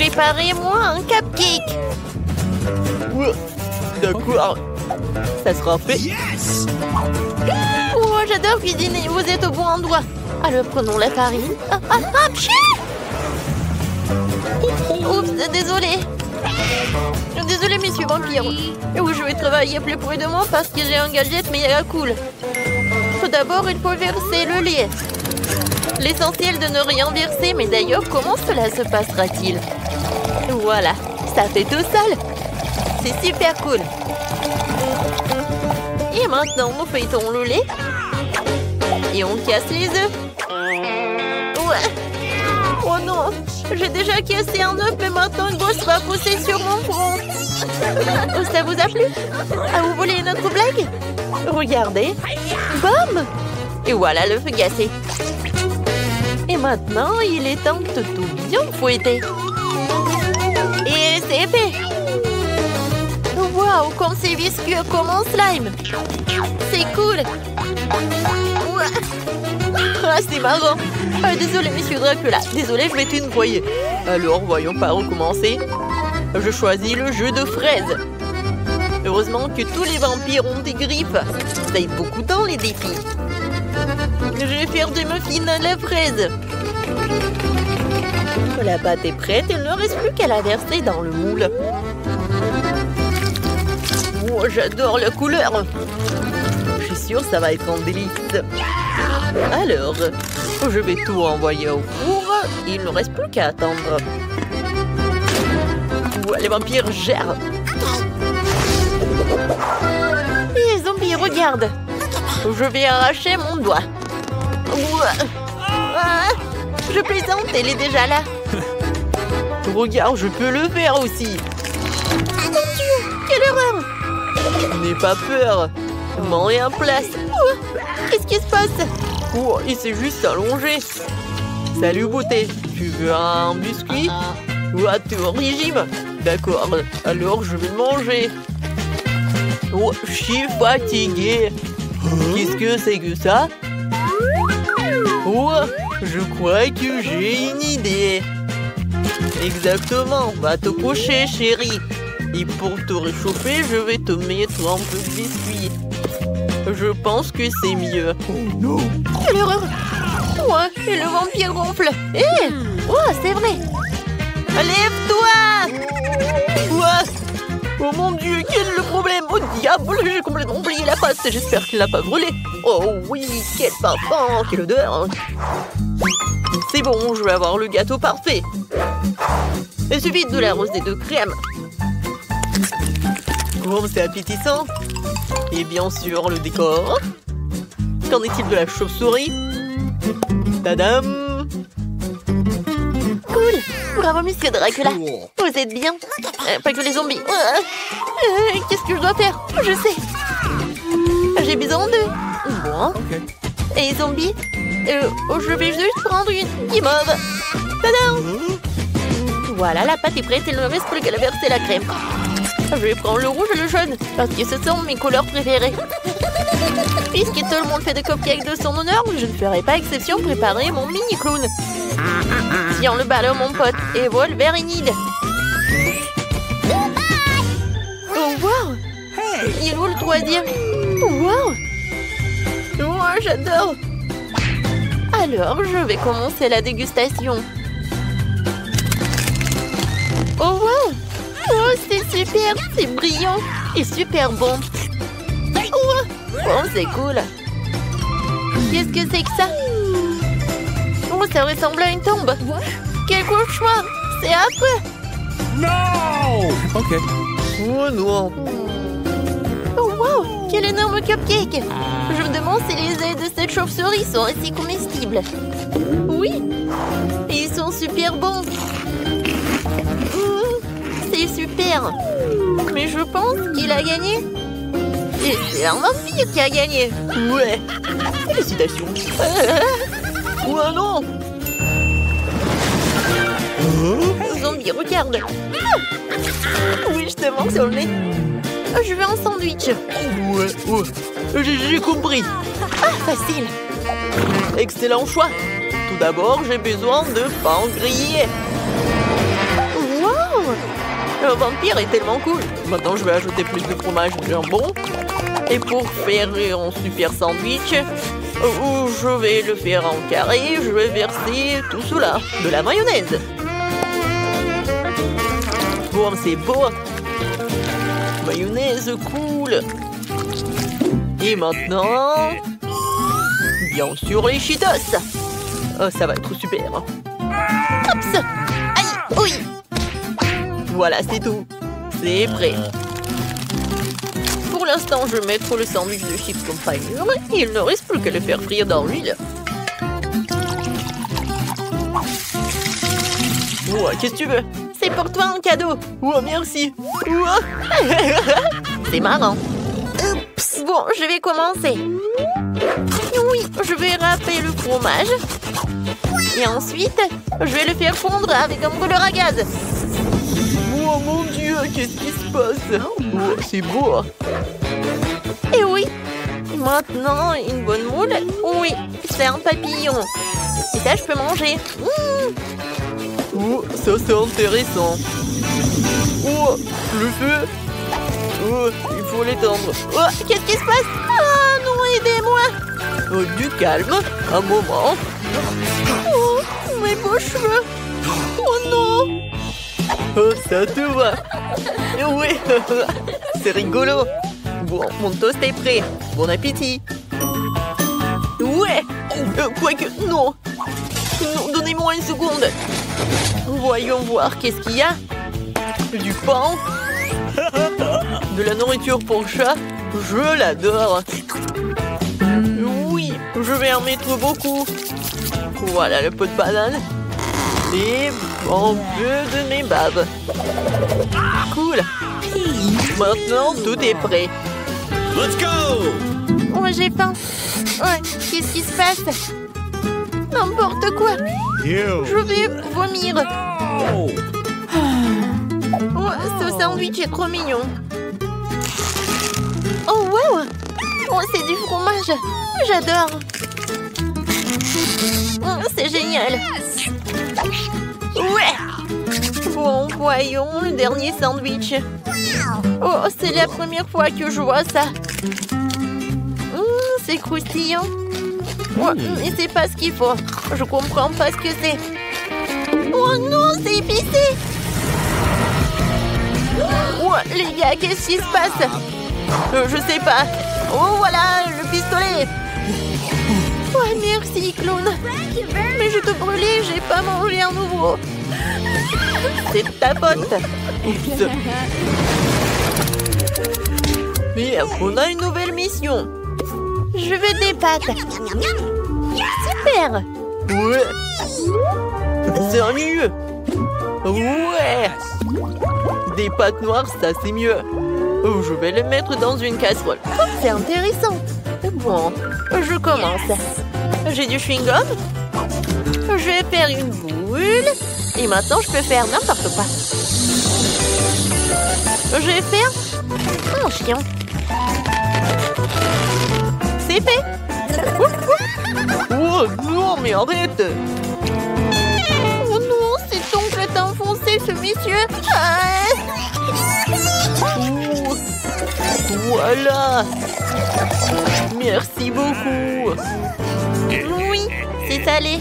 Préparez-moi un cupcake. D'accord. Ça sera fait. Oh, j'adore cuisiner. Vous êtes au bon endroit. Alors, prenons la farine. Pchit! Oups, désolé. Désolé, monsieur vampire. Oui, je vais travailler plus près de moi parce que j'ai un gadget méga cool. Tout d'abord, il faut verser le lait. L'essentiel de ne rien verser, mais d'ailleurs, comment cela se passera-t-il? Voilà, ça fait tout seul. C'est super cool. Et maintenant, nous feuilletons le lait. Et on casse les œufs. Ouais. Oh non, j'ai déjà cassé un œuf, mais maintenant une grosse va pousser sur mon front. Ça vous a plu? Ah, vous voulez une autre blague? Regardez. Bam! Et voilà le feu cassé. Et maintenant, il est temps de tout bien fouetter. Et c'est fait. Waouh, comme c'est visqueux, comme un slime. C'est cool. Ah, c'est marrant. Désolé, monsieur Dracula. Désolé, je vais tout nettoyer. Alors, voyons par où commencer. Je choisis le jeu de fraises. Heureusement que tous les vampires ont des griffes. Ça aide beaucoup dans les défis. Je vais faire des muffins à la fraise. Quand la pâte est prête, il ne reste plus qu'à la verser dans le moule. Oh, j'adore la couleur. Je suis sûre que ça va être un délice. Alors, je vais tout envoyer au four. Il ne reste plus qu'à attendre. Les vampires gèrent. Les zombies, regarde. Je vais arracher mon doigt. Je plaisante, elle est déjà là. Regarde, je peux le faire aussi. Mon Dieu, quelle erreur. N'aie pas peur. Manger en place. Qu'est-ce qui se passe? Oh, il s'est juste allongé. Salut, beauté. Tu veux un biscuit? Tu es au régime? D'accord, alors je vais le manger. Oh, je suis fatiguée. Qu'est-ce que c'est que ça? Oh, je crois que j'ai une idée. Exactement, va te coucher, chérie. Et pour te réchauffer, je vais te mettre un peu de biscuit. Je pense que c'est mieux. Oh non! Quelle erreur! Ouais, et le vampire gonfle. Oh, c'est vrai. Lève-toi! Oh mon Dieu, quel est le problème? Oh diable, j'ai complètement oublié la pâte. J'espère qu'il n'a pas brûlé. Oh oui, quel parfum, quelle odeur. C'est bon, je vais avoir le gâteau parfait. Il suffit de l'arroser de crème. Oh, c'est appétissant. Et bien sûr, le décor. Qu'en est-il de la chauve-souris? Tadam! Cool! Bravo, monsieur Dracula! Vous êtes bien? Pas que les zombies. Qu'est-ce que je dois faire? Je sais! J'ai besoin d'eux. Bon. Et les zombies? Je vais juste prendre une guimauve. Tadam! Voilà, la pâte est prête. Il ne me reste plus qu'à verser la crème. Je vais prendre le rouge et le jaune, parce que ce sont mes couleurs préférées. Puisque tout le monde fait des cupcakes de son honneur, je ne ferai pas exception pour préparer mon mini-clown. Tiens le ballon, mon pote, et voilà le Vérinide. Oh, wow! Il est où le troisième? Wow! Oh, j'adore! Alors, je vais commencer la dégustation. Oh, wow! Oh, c'est super! C'est brillant et super bon! Oh, c'est cool! Qu'est-ce que c'est que ça? Oh, ça ressemble à une tombe! Quel cauchemar! C'est affreux! Non! Ok. Oh non! Oh, wow! Quel énorme cupcake! Je me demande si les ailes de cette chauve-souris sont assez comestibles. Oui! Ils sont super bons! C'est super! Mais je pense qu'il a gagné! Et c'est un vampire qui a gagné! Ouais! Félicitations! Oh non! Zombie, regarde! Oui, je te manque sur le nez! Je veux un sandwich! Ouais, j'ai compris! Ah, facile! Excellent choix! Tout d'abord, j'ai besoin de pain grillé! Le vampire est tellement cool. Maintenant, je vais ajouter plus de fromage de jambon. Et pour faire un super sandwich, je vais le faire en carré. Je vais verser tout cela. De la mayonnaise. Bon, c'est beau. Mayonnaise cool. Et maintenant, bien sûr, les Cheetos. Oh, ça va être super. Oups. Aïe, oui. Voilà, c'est tout. C'est prêt. Pour l'instant, je vais mettre le sandwich de chips compagnie. Il ne reste plus qu'à le faire frire dans l'huile. Oh, qu'est-ce que tu veux? C'est pour toi un cadeau. Oh, merci. Oh. C'est marrant. Oups. Bon, je vais commencer. Oui, je vais râper le fromage. Et ensuite, je vais le faire fondre avec un brûleur à gaz. Oh mon Dieu, qu'est-ce qui se passe? Oh, c'est beau. Et oui, maintenant, une bonne moule. Oui, c'est un papillon. Et ça, je peux manger. Oh, ça, c'est intéressant. Oh, le feu. Oh, il faut l'étendre. Oh, qu'est-ce qui se passe? Ah non, aidez-moi. Oh, du calme, un moment. Oh, mes beaux cheveux. Oh non. Oh, ça te va. Oui, c'est rigolo. Bon, mon toast est prêt. Bon appétit. Ouais. Quoique, non. Non, donnez-moi une seconde. Voyons voir, qu'est-ce qu'il y a? Du pain. De la nourriture pour chat. Je l'adore. Oui, je vais en mettre beaucoup. Voilà le pot de banane. Et un peu de mes babes. Cool. Maintenant, tout est prêt. Let's go! Oh, j'ai faim. Ouais, qu'est-ce qui se passe? N'importe quoi. Je vais vomir. Oh. Oh, ce sandwich est trop mignon. Oh, wow! Oh, c'est du fromage. J'adore. Oh, c'est génial. Ouais! Bon, voyons le dernier sandwich. Oh, c'est la première fois que je vois ça. C'est croustillant. Oh, mais c'est pas ce qu'il faut. Je comprends pas ce que c'est. Oh non, c'est épicé. Oh, les gars, qu'est-ce qui se passe? Je sais pas. Oh, voilà, le pistolet. Oh, merci, clown. Mais je te brûlais, j'ai pas mangé un nouveau. C'est ta faute. Oups. Et on a une nouvelle mission. Je veux des pâtes. Super. Ouais. Sérieux? Ouais. Des pâtes noires, ça c'est mieux. Oh, je vais les mettre dans une casserole. Oh, c'est intéressant. Bon, je commence. J'ai du chewing-gum. Je vais faire une boule. Et maintenant, je peux faire n'importe quoi. Je vais faire un chien. C'est fait. Oh non, mais arrête. Oh non, c'est oncle t'a enfoncé, ce monsieur. Ah. Oh. Voilà. Merci beaucoup. Oui, c'est salé.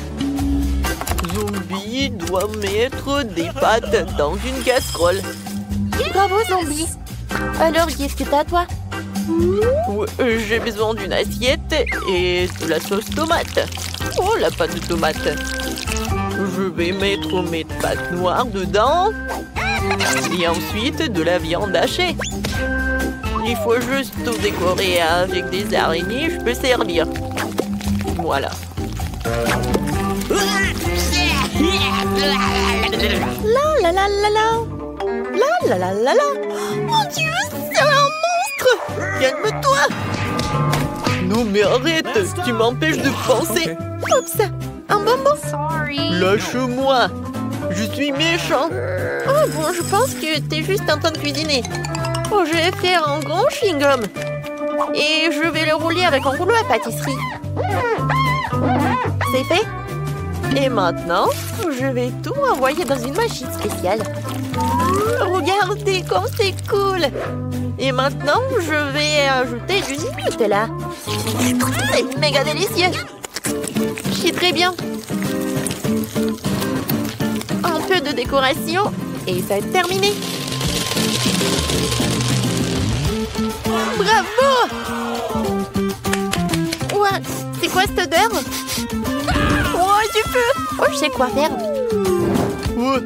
Zombie doit mettre des pâtes dans une casserole. Bravo, Zombie. Alors, qu'est-ce que t'as, toi? J'ai besoin d'une assiette et de la sauce tomate. Oh, la pâte de tomate. Je vais mettre mes pâtes noires dedans. Et ensuite, de la viande hachée. Il faut juste tout décorer avec des araignées. Je peux servir. Voilà. La la la la la. La la la la la. Mon Dieu, c'est un monstre. Calme-toi. Non mais arrête, tu m'empêches de penser. Oups, un bonbon. Lâche-moi. Je suis méchant. Oh bon, je pense que t'es juste en train de cuisiner. Oh, je vais faire un grand chewing-gum. Et je vais le rouler avec un rouleau à pâtisserie. C'est fait? Et maintenant, je vais tout envoyer dans une machine spéciale. Regardez comme c'est cool. Et maintenant, je vais ajouter du Nutella. C'est méga délicieux. C'est très bien. Un peu de décoration et ça est terminé. Bravo! Ouais, c'est quoi cette odeur? Oh, du feu! Oh, je sais quoi faire. Ouais.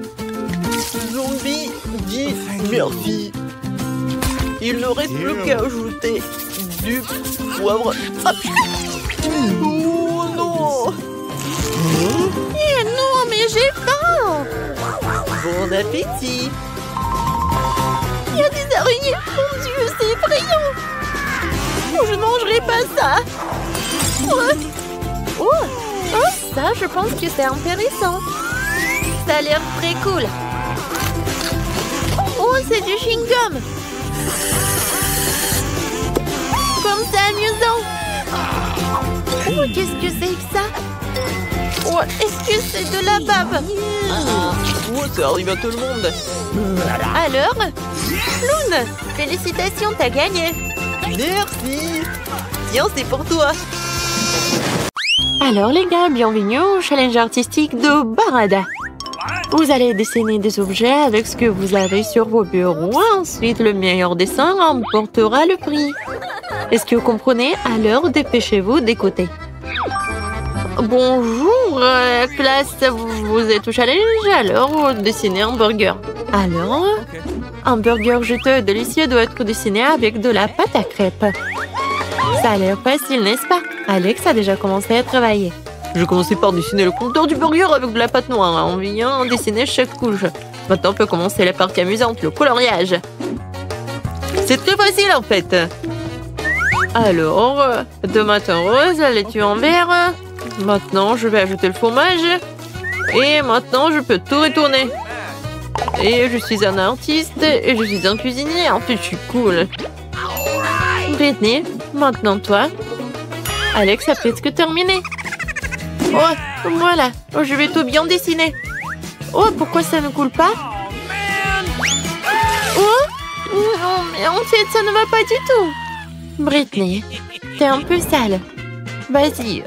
Zombie, 10, merci. Il ne reste plus qu'à ajouter du poivre. Hop. Oh non! Eh non, mais j'ai faim! Bon appétit! Il y a des araignées! Mon Dieu, c'est effrayant! Oh, je ne mangerai pas ça! Oh, ça, je pense que c'est intéressant. Ça a l'air très cool. Oh, c'est du chewing-gum! Comme c'est amusant! Oh, qu'est-ce que c'est que ça? Oh, est-ce que c'est de la bave? Ouais, ça arrive à tout le monde. Alors, Loon, félicitations, t'as gagné. Merci. Tiens, c'est pour toi. Alors les gars, bienvenue au challenge artistique de Barada. Vous allez dessiner des objets avec ce que vous avez sur vos bureaux. Ensuite, le meilleur dessin remportera le prix. Est-ce que vous comprenez? Alors, dépêchez-vous d'écouter. Bonjour, classe, vous êtes au challenge, alors dessinez un burger. Alors, un burger juteux et délicieux doit être dessiné avec de la pâte à crêpes. Ça a l'air facile, n'est-ce pas? Alex a déjà commencé à travailler. Je commençais par dessiner le contour du burger avec de la pâte noire. On vient dessiner chaque couche. Maintenant, on peut commencer la partie amusante, le coloriage. C'est très facile en fait. Alors, tomate en rose, la laitue en vert. Maintenant, je vais ajouter le fromage. Et maintenant, je peux tout retourner. Et je suis un artiste et je suis un cuisinier. En fait, je suis cool. Britney, maintenant toi. Alex a presque terminé. Oh, voilà. Oh, je vais tout bien dessiner. Oh, pourquoi ça ne coule pas? Oh, non, mais en fait, ça ne va pas du tout. Britney, t'es un peu sale. Vas-y,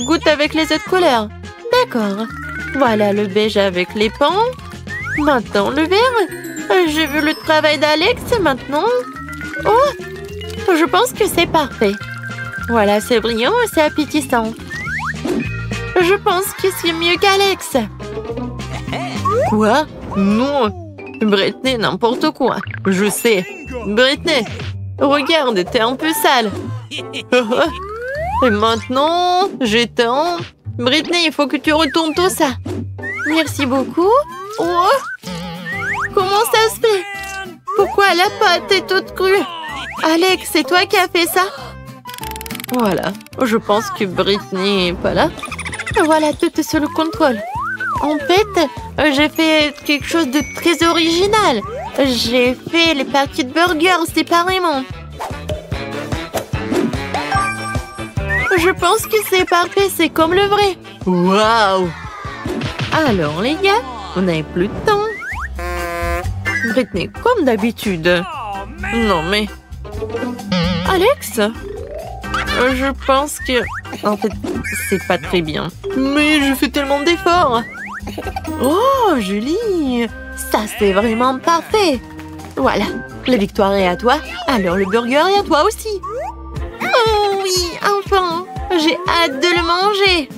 goûte avec les autres couleurs. D'accord. Voilà le beige avec les pans. Maintenant le vert. J'ai vu le travail d'Alex maintenant. Oh, je pense que c'est parfait. Voilà, c'est brillant et c'est appétissant. Je pense que c'est mieux qu'Alex. Quoi? Non. Britney, n'importe quoi. Je sais. Britney, regarde, t'es un peu sale. Et maintenant, j'éteins. Britney, il faut que tu retournes tout ça. Merci beaucoup. Oh, comment ça se fait? Pourquoi la pâte est toute crue? Alex, c'est toi qui as fait ça? Voilà, je pense que Britney n'est pas là. Voilà, tout est sous le contrôle. En fait, j'ai fait quelque chose de très original. J'ai fait les parties de burgers séparément. Je pense que c'est parfait, c'est comme le vrai. Waouh! Alors les gars, on n'avait plus de temps. Britney, comme d'habitude. Non mais... Alex? Je pense que... En fait, c'est pas très bien. Mais je fais tellement d'efforts. Oh, Julie! Ça, c'est vraiment parfait. Voilà, la victoire est à toi. Alors le burger est à toi aussi. Oh oui, enfin! J'ai hâte de le manger.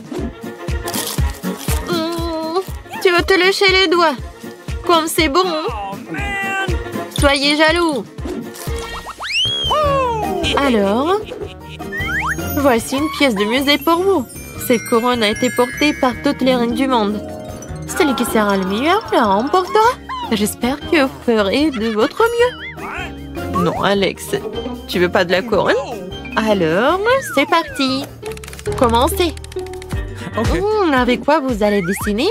Tu vas te lécher les doigts. Comme c'est bon. Soyez jaloux. Alors, voici une pièce de musée pour vous. Cette couronne a été portée par toutes les reines du monde. Celui qui sera le meilleur la remportera. J'espère que vous ferez de votre mieux. Non, Alex, tu veux pas de la couronne? Alors, c'est parti. Commencez. Okay. Avec quoi vous allez dessiner?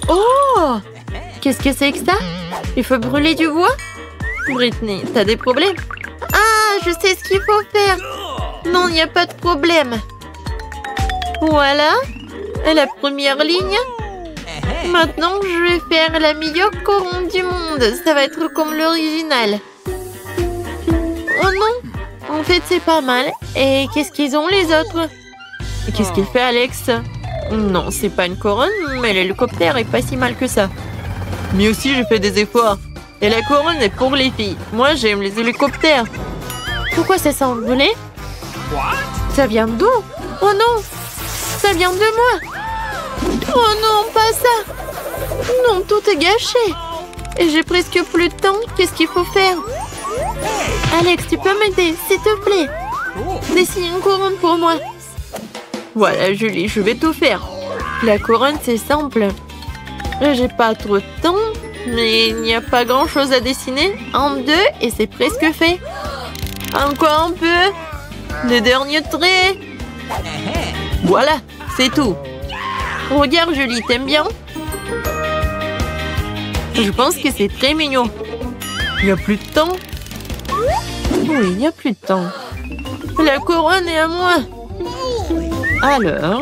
Oh! Qu'est-ce que c'est que ça? Il faut brûler du bois? Britney, t'as des problèmes? Ah, je sais ce qu'il faut faire. Non, il n'y a pas de problème. Voilà. La première ligne. Maintenant, je vais faire la meilleure couronne du monde. Ça va être comme l'original. Oh non! En fait, c'est pas mal. Et qu'est-ce qu'ils ont, les autres? Qu'est-ce qu'il fait, Alex? Non, c'est pas une couronne, mais l'hélicoptère est pas si mal que ça. Mais aussi, j'ai fait des efforts. Et la couronne est pour les filles. Moi, j'aime les hélicoptères. Pourquoi ça s'est envolé? Ça vient d'où? Oh non! Ça vient de moi! Oh non, pas ça! Non, tout est gâché! Et j'ai presque plus de temps. Qu'est-ce qu'il faut faire? Alex, tu peux m'aider, s'il te plaît? Dessine une couronne pour moi. Voilà, Julie, je vais tout faire. La couronne, c'est simple. J'ai pas trop de temps, mais il n'y a pas grand-chose à dessiner. Un, deux, et c'est presque fait. Encore un peu. Les derniers traits. Voilà, c'est tout. Regarde, Julie, t'aimes bien? Je pense que c'est très mignon. Il n'y a plus de temps. Oui, il n'y a plus de temps. La couronne est à moi. Alors,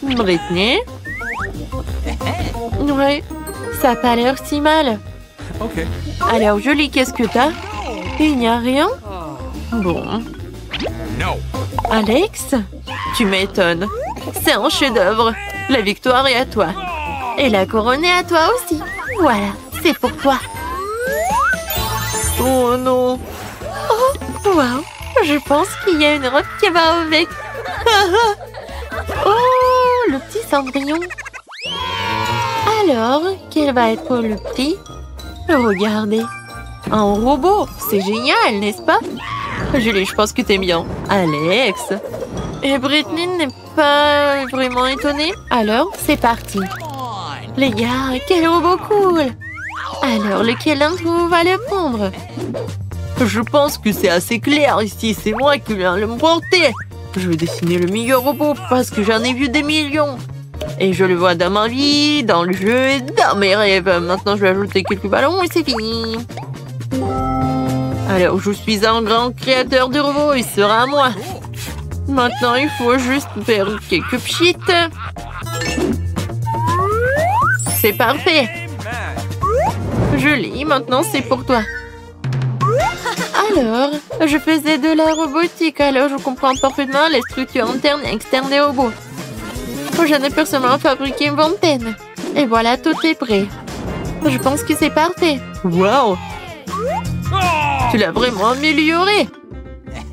Britney. Ouais, ça n'a pas l'air si mal. Okay. Alors, Julie, qu'est-ce que t'as? Il n'y a rien? Bon. No. Alex, tu m'étonnes. C'est un chef-d'œuvre. La victoire est à toi. Et la couronne est à toi aussi. Voilà, c'est pour toi. Oh non. Oh, wow. Je pense qu'il y a une robe qui va avec. Oh, le petit Cendrillon. Alors, quel va être le prix? Regardez. Un robot. C'est génial, n'est-ce pas? Julie, je pense que t'aimes bien. Alex. Et Britney n'est pas vraiment étonnée. Alors, c'est parti. Les gars, quel robot cool. Alors, lequel d'entre vous va le prendre? Je pense que c'est assez clair ici. C'est moi qui viens le porter. Je vais dessiner le meilleur robot parce que j'en ai vu des millions. Et je le vois dans ma vie, dans le jeu et dans mes rêves. Maintenant, je vais ajouter quelques ballons et c'est fini. Alors, je suis un grand créateur de robots. Il sera à moi. Maintenant, il faut juste faire quelques pchites. C'est parfait. Julie, maintenant, c'est pour toi. Alors, je faisais de la robotique, alors je comprends parfaitement les structures internes et externes des robots. J'en ai personnellement fabriqué une vingtaine. Et voilà, tout est prêt. Je pense que c'est parfait. Wow! Tu l'as vraiment amélioré.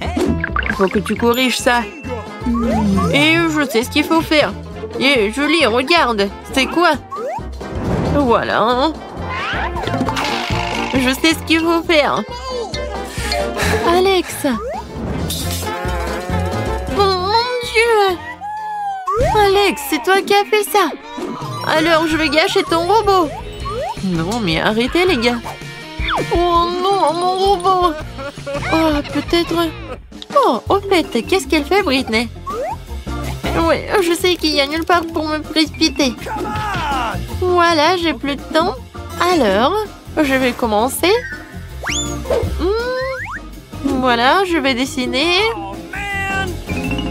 Il faut que tu corriges ça. Et je sais ce qu'il faut faire. Et Julie, regarde. C'est quoi? Voilà. Je sais ce qu'il faut faire. Alex. Oh mon Dieu. Alex, c'est toi qui as fait ça. Alors je vais gâcher ton robot. Non, mais arrêtez les gars. Oh non, mon robot. Oh, peut-être... Oh, au fait, qu'est-ce qu'elle fait, Britney? Oui, je sais qu'il y a nulle part pour me précipiter. Voilà, j'ai plus de temps. Alors, je vais commencer. Voilà, je vais dessiner.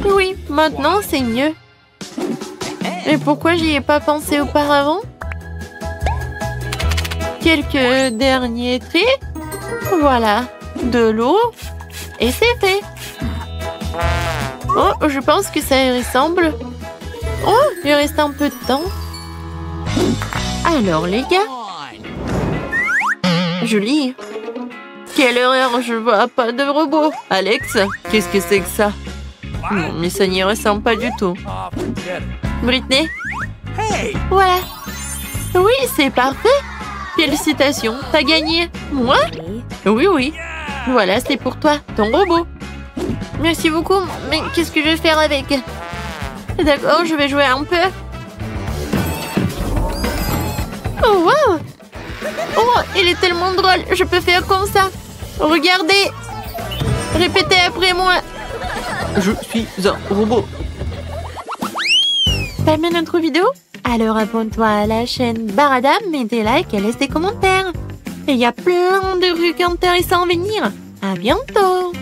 Oui, maintenant c'est mieux. Et pourquoi j'y ai pas pensé auparavant? Quelques derniers traits. Voilà, de l'eau. Et c'est fait. Oh, je pense que ça y ressemble. Oh, il reste un peu de temps. Alors, les gars. Julie. Quelle erreur, je vois pas de robot. Alex, qu'est-ce que c'est que ça? Non, mais ça n'y ressemble pas du tout. Britney. Voilà. Oui, c'est parfait. Félicitations, t'as gagné. Moi? Oui, oui. Voilà, c'est pour toi, ton robot. Merci beaucoup, mais qu'est-ce que je vais faire avec? D'accord, je vais jouer un peu. Oh, wow! Oh, il est tellement drôle, je peux faire comme ça. Regardez. Répétez après moi. Je suis un robot. T'aimes bien notre vidéo? Alors abonne-toi à la chaîne Barada, mets des likes et laisse des commentaires. Et il y a plein de trucs intéressants à venir. À bientôt!